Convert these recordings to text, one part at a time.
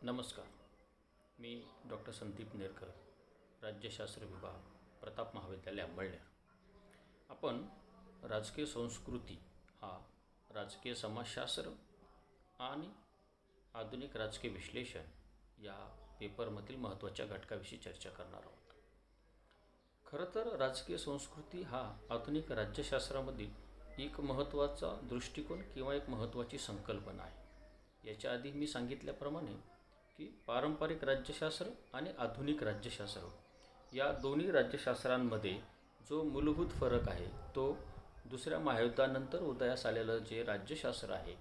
नमस्कार. मी डॉक्टर संदीप नेरकर, राज्यशास्त्र विभाग, प्रताप महाविद्यालय अंबळनेर. आपण राजकीय संस्कृती हा राजकीय समाजशास्त्र आणि आधुनिक राजकीय विश्लेषण या पेपरमधील महत्त्वाच्या घटकाविषयी चर्चा करणार आहोत. खरं तर राजकीय संस्कृती हा आधुनिक राज्यशास्त्रामधील एक महत्त्वाचा दृष्टिकोन किंवा एक महत्त्वाची संकल्पना आहे. याच्या आधी मी सांगितल्याप्रमाणे की पारंपरिक राज्यशास्त्र आणि आधुनिक राज्यशास्त्र या दोन्ही राज्यशास्त्रांमध्ये जो मूलभूत फरक आहे तो दुसऱ्या महायुद्धानंतर उदयास आलेलं जे राज्यशास्त्र आहे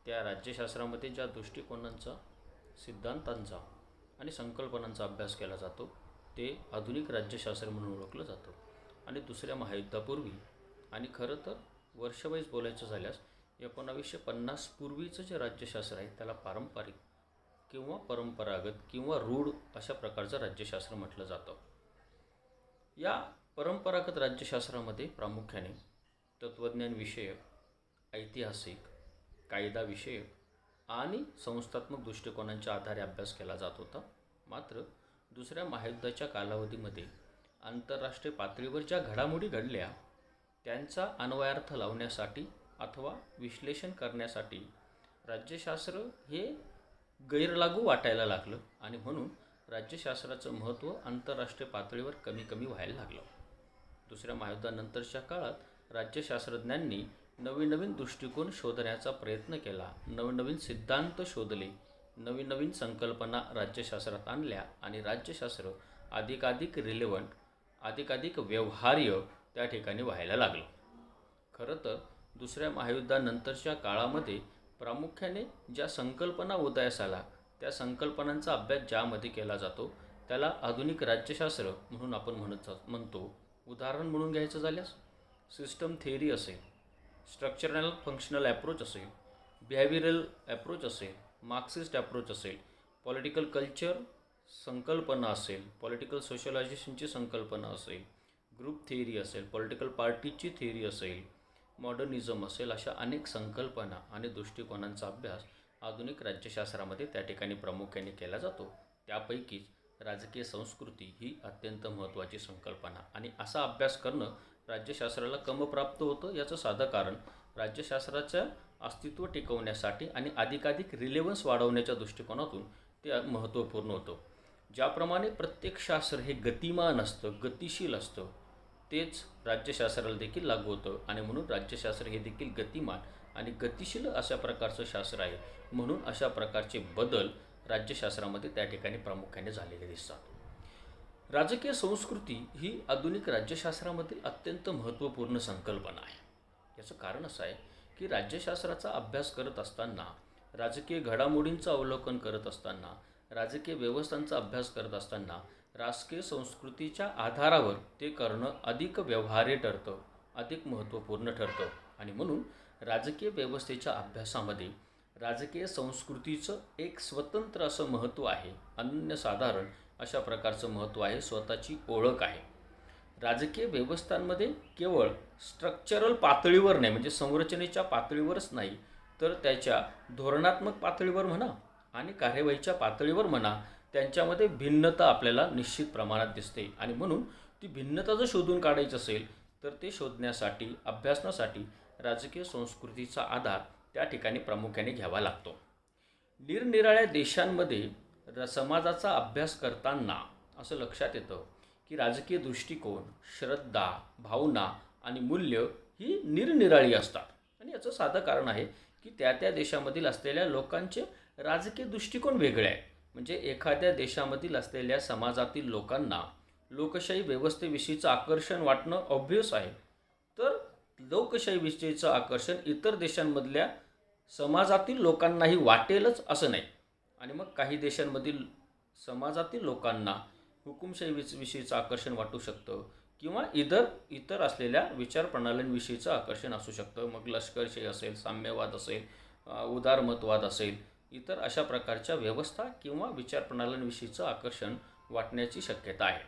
त्या राज्यशास्त्रामध्ये ज्या दृष्टिकोनांचा, सिद्धांतांचा आणि संकल्पनांचा अभ्यास केला जातो ते आधुनिक राज्यशास्त्र म्हणून ओळखलं जातं. आणि दुसऱ्या महायुद्धापूर्वी आणि खरं तर वर्षवाईज बोलायचं झाल्यास 1950 पूर्वीचं जे राज्यशास्त्र आहे त्याला पारंपरिक किंवा परंपरागत किंवा रूढ अशा प्रकारचं राज्यशास्त्र म्हटलं जातं. या परंपरागत राज्यशास्त्रामध्ये प्रामुख्याने तत्त्वज्ञान विषयक, ऐतिहासिक, कायदा विषयक आणि संस्थात्मक दृष्टिकोनांच्या आधारे अभ्यास केला जात होता. मात्र दुसऱ्या महायुद्धाच्या कालावधीमध्ये आंतरराष्ट्रीय पातळीवर ज्या घडामोडी घडल्या त्यांचा अन्वयार्थ लावण्यासाठी अथवा विश्लेषण करण्यासाठी राज्यशास्त्र हे गैरलागू वाटायला लागलं आणि म्हणून राज्यशास्त्राचं महत्त्व आंतरराष्ट्रीय पातळीवर कमी कमी व्हायला लागलं. दुसऱ्या महायुद्धानंतरच्या काळात राज्यशास्त्रज्ञांनी नवीन नवीन दृष्टिकोन शोधण्याचा प्रयत्न केला, नवनवीन सिद्धांत शोधले, नवीन नवीन संकल्पना राज्यशास्त्रात आणल्या आणि राज्यशास्त्र अधिकाधिक रिलेव्हंट, अधिकाधिक व्यवहार्य त्या ठिकाणी व्हायला लागलं. खरं तर दुसऱ्या महायुद्धानंतरच्या काळामध्ये प्रामुख्याने ज्या संकल्पना उदयास आल्या त्या संकल्पनांचा अभ्यास ज्यामध्ये केला जातो त्याला आधुनिक राज्यशास्त्र म्हणून आपण म्हणतो. उदाहरण म्हणून घ्यायचं झाल्यास सिस्टम थिअरी असेल, स्ट्रक्चरल फंक्शनल ॲप्रोच असेल, बिहेवियरल ॲप्रोच असेल, मार्क्सिस्ट ॲप्रोच असेल, पॉलिटिकल कल्चर संकल्पना असेल, पॉलिटिकल सोशलायझेशनची संकल्पना असेल, ग्रुप थिअरी असेल, पॉलिटिकल पार्टीची थिअरी असेल, मॉडर्निझम असेल, अशा अनेक संकल्पना आणि दृष्टिकोनांचा अभ्यास आधुनिक राज्यशास्त्रामध्ये त्या ठिकाणी प्रामुख्याने केला जातो. त्यापैकीच राजकीय संस्कृती ही अत्यंत महत्त्वाची संकल्पना आणि असा अभ्यास करणं राज्यशास्त्राला क्रमप्राप्त होतं. याचं साधं कारण राज्यशास्त्राचं अस्तित्व टिकवण्यासाठी आणि अधिकाधिक रिलेव्हन्स वाढवण्याच्या दृष्टिकोनातून ते महत्त्वपूर्ण होतं. ज्याप्रमाणे प्रत्येक शास्त्र हे गतिमान असतं, गतिशील असतं, तेच राज्यशास्त्राला देखील लागू होतं आणि म्हणून राज्यशास्त्र हे देखील गतिमान आणि गतिशील अशा प्रकारचं शास्त्र आहे. म्हणून अशा प्रकारचे बदल राज्यशास्त्रामध्ये त्या ठिकाणी प्रामुख्याने झालेले दिसतात. राजकीय संस्कृती ही आधुनिक राज्यशास्त्रामधील अत्यंत महत्त्वपूर्ण संकल्पना आहे. याचं कारण असं आहे की राज्यशास्त्राचा अभ्यास करत असताना, राजकीय घडामोडींचं अवलोकन करत असताना, राजकीय व्यवस्थांचा अभ्यास करत असताना राजकीय संस्कृतीच्या आधारावर ते करणं अधिक व्यवहार्य ठरतं, अधिक महत्त्वपूर्ण ठरतं आणि म्हणून राजकीय व्यवस्थेच्या अभ्यासामध्ये राजकीय संस्कृतीचं एक स्वतंत्र असं महत्त्व आहे, अनन्यसाधारण अशा प्रकारचं महत्त्व आहे, स्वतःची ओळख आहे. राजकीय व्यवस्थांमध्ये केवळ स्ट्रक्चरल पातळीवर नाही, म्हणजे संरचनेच्या पातळीवरच नाही, तर त्याच्या धोरणात्मक पातळीवर म्हणा आणि कार्यवाहीच्या पातळीवर म्हणा त्यांच्यामध्ये भिन्नता आपल्याला निश्चित प्रमाणात दिसते आणि म्हणून ती भिन्नता जर शोधून काढायची असेल तर ते शोधण्यासाठी, अभ्यासनासाठी राजकीय संस्कृतीचा आधार त्या ठिकाणी प्रामुख्याने घ्यावा लागतो. निरनिराळ्या देशांमध्ये समाजाचा अभ्यास करताना असं लक्षात येतं की राजकीय दृष्टिकोन, श्रद्धा, भावना आणि मूल्य ही निरनिराळी असतात आणि याचं साधं कारण आहे की त्या त्या देशामधील असलेल्या लोकांचे राजकीय दृष्टिकोन वेगळे आहे. म्हणजे एखाद्या देशामधील असलेल्या समाजातील लोकांना लोकशाही व्यवस्थेविषयीचं आकर्षण वाटणं ऑब्व्हियस आहे, तर लोकशाहीविषयीचं आकर्षण इतर देशांमधल्या समाजातील लोकांनाही वाटेलच असं नाही. आणि मग काही देशांमधील समाजातील लोकांना हुकुमशाहीविषयीचं आकर्षण वाटू शकतं किंवा इतर असलेल्या विचारप्रणालींविषयीचं आकर्षण असू शकतं. मग लष्करशाही असेल, साम्यवाद असेल, उदारमतवाद असेल, इतर अशा प्रकारच्या व्यवस्था किंवा विचारप्रणालींविषयीचं आकर्षण वाटण्याची शक्यता आहे.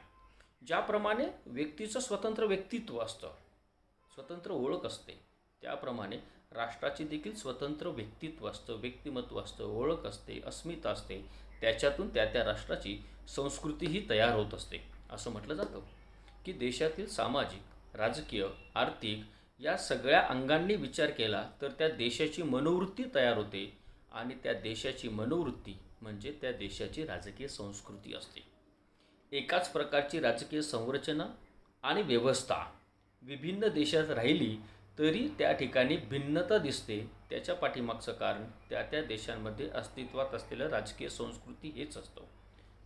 ज्याप्रमाणे व्यक्तीचं स्वतंत्र व्यक्तित्व असतं, स्वतंत्र ओळख असते, त्याप्रमाणे राष्ट्राची देखील स्वतंत्र व्यक्तित्व असतं, व्यक्तिमत्व असतं, ओळख असते, अस्मिता असते. त्याच्यातून त्या त्या राष्ट्राची संस्कृतीही तयार होत असते. असं म्हटलं जातं की देशातील सामाजिक, राजकीय, आर्थिक या सगळ्या अंगांनी विचार केला तर त्या देशाची मनोवृत्ती तयार होते आणि त्या देशाची मनोवृत्ती म्हणजे त्या देशाची राजकीय संस्कृती असते. एकाच प्रकारची राजकीय संरचना आणि व्यवस्था विभिन्न देशात राहिली तरी त्या ठिकाणी भिन्नता दिसते. त्याच्या पाठीमागचं कारण त्या त्या देशांमध्ये अस्तित्वात असलेलं राजकीय संस्कृती हेच असतं.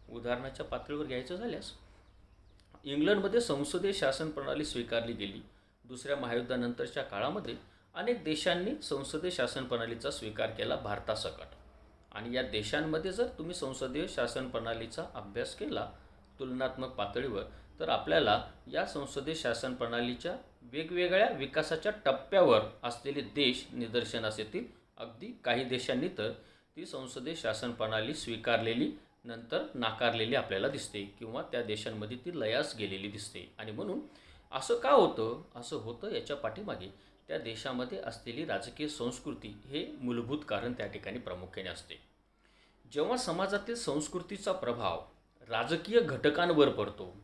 उदाहरणाच्या पातळीवर घ्यायचं झाल्यास इंग्लंडमध्ये संसदीय शासन प्रणाली स्वीकारली गेली. दुसऱ्या महायुद्धानंतरच्या काळामध्ये अनेक देशांनी संसदीय शासन प्रणालीचा स्वीकार केला, भारतासकट. आणि या देशांमध्ये जर तुम्ही संसदीय शासन प्रणालीचा अभ्यास केला तुलनात्मक पातळीवर तर आपल्याला या संसदीय शासन प्रणालीच्या वेगवेगळ्या विकासाच्या टप्प्यावर असलेले देश निदर्शनास येतील. अगदी काही देशांनी तर ती संसदीय शासन प्रणाली स्वीकारलेली नंतर नाकारलेली आपल्याला दिसते किंवा त्या देशांमध्ये ती लयास गेलेली दिसते. आणि म्हणून असं का होतं? असं होतं याच्या पाठीमागे त्या देशामध्ये असलेली राजकीय संस्कृती हे मूलभूत कारण त्या ठिकाणी प्रामुख्याने असते. जेव्हा समाजातील संस्कृतीचा प्रभाव राजकीय घटकांवर पडतो,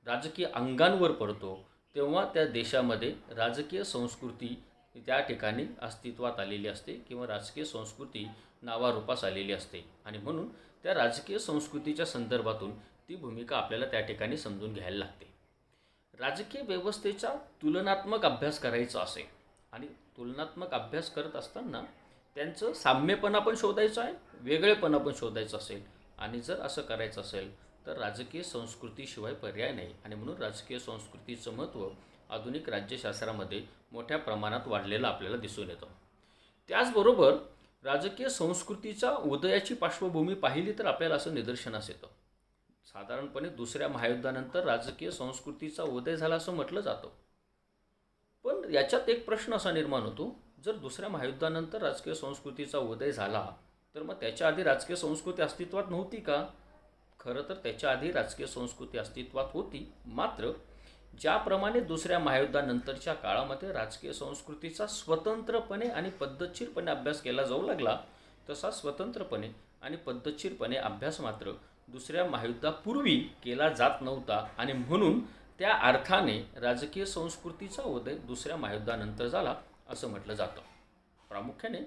राजकीय अंगांवर पडतो, तेव्हा त्या देशामध्ये राजकीय संस्कृती त्या ठिकाणी अस्तित्वात आलेली असते किंवा राजकीय संस्कृती नावारूपास आलेली असते. आणि म्हणून त्या राजकीय संस्कृतीच्या संदर्भातून ती भूमिका आपल्याला त्या ठिकाणी समजून घ्यायला लागते. राजकीय व्यवस्थेचा तुलनात्मक अभ्यास करायचा असेल आणि तुलनात्मक अभ्यास करत असताना त्यांचं साम्यपणा पण शोधायचं आहे, वेगळेपणा पण शोधायचं असेल. आणि जर असं करायचं असेल तर राजकीय संस्कृतीशिवाय पर्याय नाही. आणि म्हणून राजकीय संस्कृतीचं महत्त्व आधुनिक राज्यशास्त्रामध्ये मोठ्या प्रमाणात वाढलेलं आपल्याला दिसून येतं. त्याचबरोबर राजकीय संस्कृतीचा उदयाची पार्श्वभूमी पाहिली तर आपल्याला असं निदर्शनास येतं. साधारणपणे दुसऱ्या महायुद्धानंतर राजकीय संस्कृतीचा उदय झाला असं म्हटलं जातं. पण याच्यात एक प्रश्न असा निर्माण होतो, जर दुसऱ्या महायुद्धानंतर राजकीय संस्कृतीचा उदय झाला तर मग त्याच्या आधी राजकीय संस्कृती अस्तित्वात नव्हती का? खरं तर त्याच्या आधी राजकीय संस्कृती अस्तित्वात होती, मात्र ज्याप्रमाणे दुसऱ्या महायुद्धानंतरच्या काळामध्ये राजकीय संस्कृतीचा स्वतंत्रपणे आणि पद्धतशीरपणे अभ्यास केला जाऊ लागला तसा स्वतंत्रपणे आणि पद्धतशीरपणे अभ्यास मात्र दुसऱ्या महायुद्धापूर्वी केला जात नव्हता. आणि म्हणून त्या अर्थाने राजकीय संस्कृतीचा उदय दुसऱ्या महायुद्धानंतर झाला असं म्हटलं जातं. प्रामुख्याने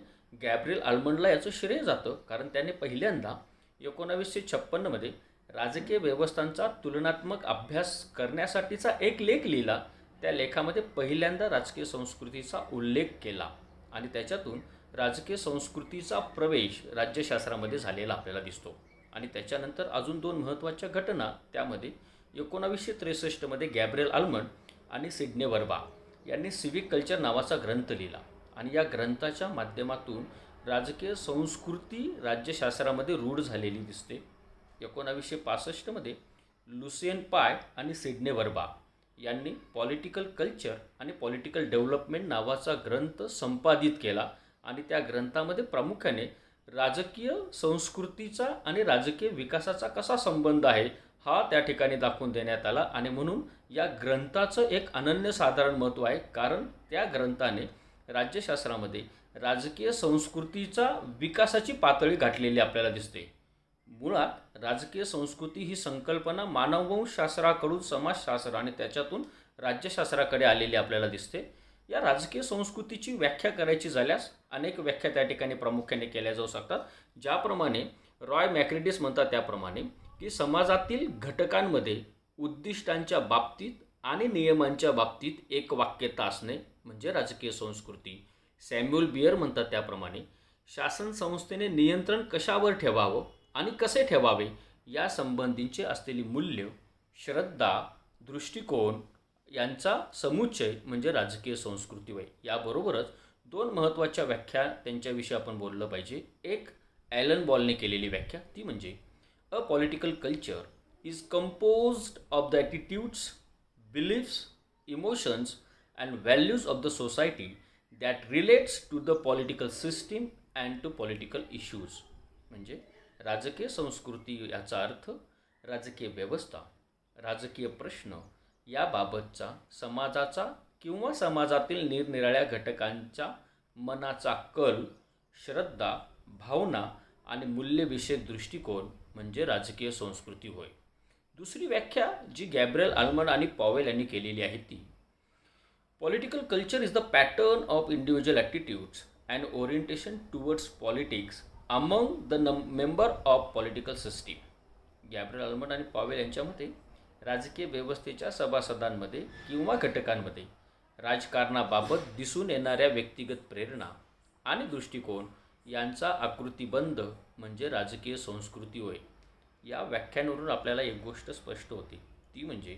गॅब्रिएल आल्मंडला याचं श्रेय जातं, कारण त्याने पहिल्यांदा 1956मध्ये राजकीय व्यवस्थांचा तुलनात्मक अभ्यास करण्यासाठीचा एक लेख लिहिला. त्या लेखामध्ये पहिल्यांदा राजकीय संस्कृतीचा उल्लेख केला आणि त्याच्यातून राजकीय संस्कृतीचा प्रवेश राज्यशास्त्रामध्ये झालेला आपल्याला दिसतो. आणि त्याच्यानंतर अजून दोन महत्त्वाच्या घटना, त्यामध्ये 1963मध्ये गॅब्रिएल आल्मंड आणि सिडने वर्बा यांनी सिव्हिक कल्चर नावाचा ग्रंथ लिहिला. आणि या ग्रंथाच्या माध्यमातून राजकीय संस्कृती राज्यशास्त्रामध्ये रूढ झालेली दिसते. 1965मध्ये लुसियन पाय आणि सिडने वर्बा यांनी पॉलिटिकल कल्चर आणि पॉलिटिकल डेव्हलपमेंट नावाचा ग्रंथ संपादित केला. आणि त्या ग्रंथामध्ये प्रामुख्याने राजकीय संस्कृतीचा आणि राजकीय विकासाचा कसा संबंध आहे हा त्या ठिकाणी दाखवून देण्यात आला. आणि म्हणून या ग्रंथाचं एक अनन्यसाधारण महत्त्व आहे, कारण त्या ग्रंथाने राज्यशास्त्रामध्ये राजकीय संस्कृतीचा विकासाची पातळी गाठलेली आपल्याला दिसते. मुळात राजकीय संस्कृती ही संकल्पना मानववंशशास्त्राकडून समाजशास्त्र आणि त्याच्यातून राज्यशास्त्राकडे आलेली आपल्याला दिसते. या राजकीय संस्कृतीची व्याख्या करायची झाल्यास अनेक व्याख्या त्या ठिकाणी प्रामुख्याने केल्या जाऊ शकतात. ज्याप्रमाणे रॉय मॅक्रेडिस म्हणतात त्याप्रमाणे की समाजातील घटकांमध्ये उद्दिष्टांच्या बाबतीत आणि नियमांच्या बाबतीत एक वाक्यता असणे म्हणजे राजकीय संस्कृती. सॅम्युअल बियर म्हणतात त्याप्रमाणे शासन संस्थेने नियंत्रण कशावर ठेवावं आणि कसे ठेवावे या संबंधींचे असलेली मूल्य, श्रद्धा, दृष्टिकोन यांचा समुच्चय म्हणजे राजकीय संस्कृती होय. याबरोबरच दोन महत्त्वाच्या व्याख्या त्यांच्याविषयी आपण बोललं पाहिजे. एक ॲलन बॉलने केलेली व्याख्या, ती म्हणजे a political culture is composed of the attitudes, beliefs, emotions and values of the society that relates to the political system and to political issues. म्हणजे राजकीय संस्कृती याचा अर्थ राजकीय व्यवस्था, राजकीय प्रश्न याबाबतचा समाजाचा किंवा समाजातील निरनिराळ्या घटकांच्या मनाचा कल, श्रद्धा, भावना आणि मूल्यविषयक दृष्टिकोन म्हणजे राजकीय संस्कृती होय. दुसरी व्याख्या जी गॅब्रिएल आल्मंड आणि पॉवेल यांनी केलेली आहे ती, political culture is the pattern of individual attitudes and orientation towards politics among the member of political system. Gabriel almond आणि पॉवेल यांच्या मते राजकीय व्यवस्थेच्या सभासदांमध्ये किंवा घटकांमध्ये राजकारणाबाबत दिसून येणाऱ्या व्यक्तिगत प्रेरणा आणि दृष्टिकोन यांचा आकृतिबंध म्हणजे राजकीय संस्कृती होय. या व्याख्यानावरून आपल्याला एक गोष्ट स्पष्ट होते, ती म्हणजे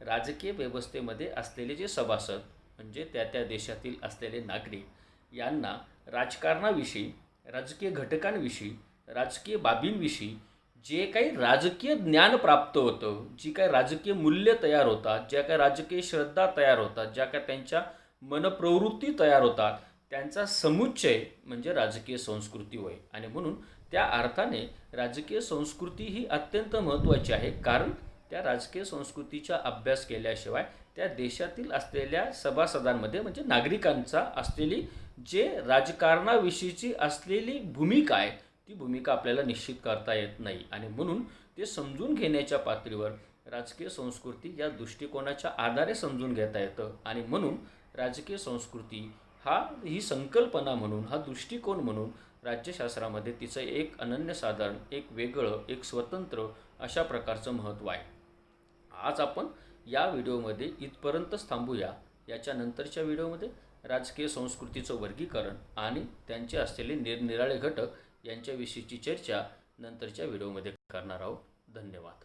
राजकीय व्यवस्थेमध्ये असलेले जे सभासद म्हणजे त्या त्या देशातील असलेले नागरिक यांना राजकारणाविषयी, राजकीय घटकांविषयी, राजकीय बाबींविषयी जे काही राजकीय ज्ञान प्राप्त होतं, जी काही राजकीय मूल्य तयार होतात, ज्या काही राजकीय श्रद्धा तयार होतात, ज्या काही त्यांच्या मनप्रवृत्ती तयार होतात, त्यांचा समुच्चय म्हणजे राजकीय संस्कृती होय. आणि म्हणून त्या अर्थाने राजकीय संस्कृती ही अत्यंत महत्त्वाची आहे, कारण त्या राजकीय संस्कृतीचा अभ्यास केल्याशिवाय त्या देशातील असलेल्या सभासदांमध्ये म्हणजे नागरिकांचा असलेली जे राजकारणाविषयीची असलेली भूमिका आहे ती भूमिका आपल्याला निश्चित करता येत नाही. आणि म्हणून ते समजून घेण्याच्या पातळीवर राजकीय संस्कृती या दृष्टिकोनाच्या आधारे समजून घेता येतं. आणि म्हणून राजकीय संस्कृती ही संकल्पना म्हणून, हा दृष्टिकोन म्हणून राज्यशास्त्रामध्ये तिचं एक अनन्यसाधारण, एक वेगळं, एक स्वतंत्र अशा प्रकारचं महत्त्व आहे. आज आपण या व्हिडिओमध्ये इथपर्यंतच थांबूया. याच्या नंतरच्या व्हिडिओमध्ये राजकीय संस्कृतीचं वर्गीकरण आणि त्यांचे असलेले निरनिराळे घटक यांच्याविषयीची चर्चा नंतरच्या व्हिडिओमध्ये करणार आहोत. धन्यवाद.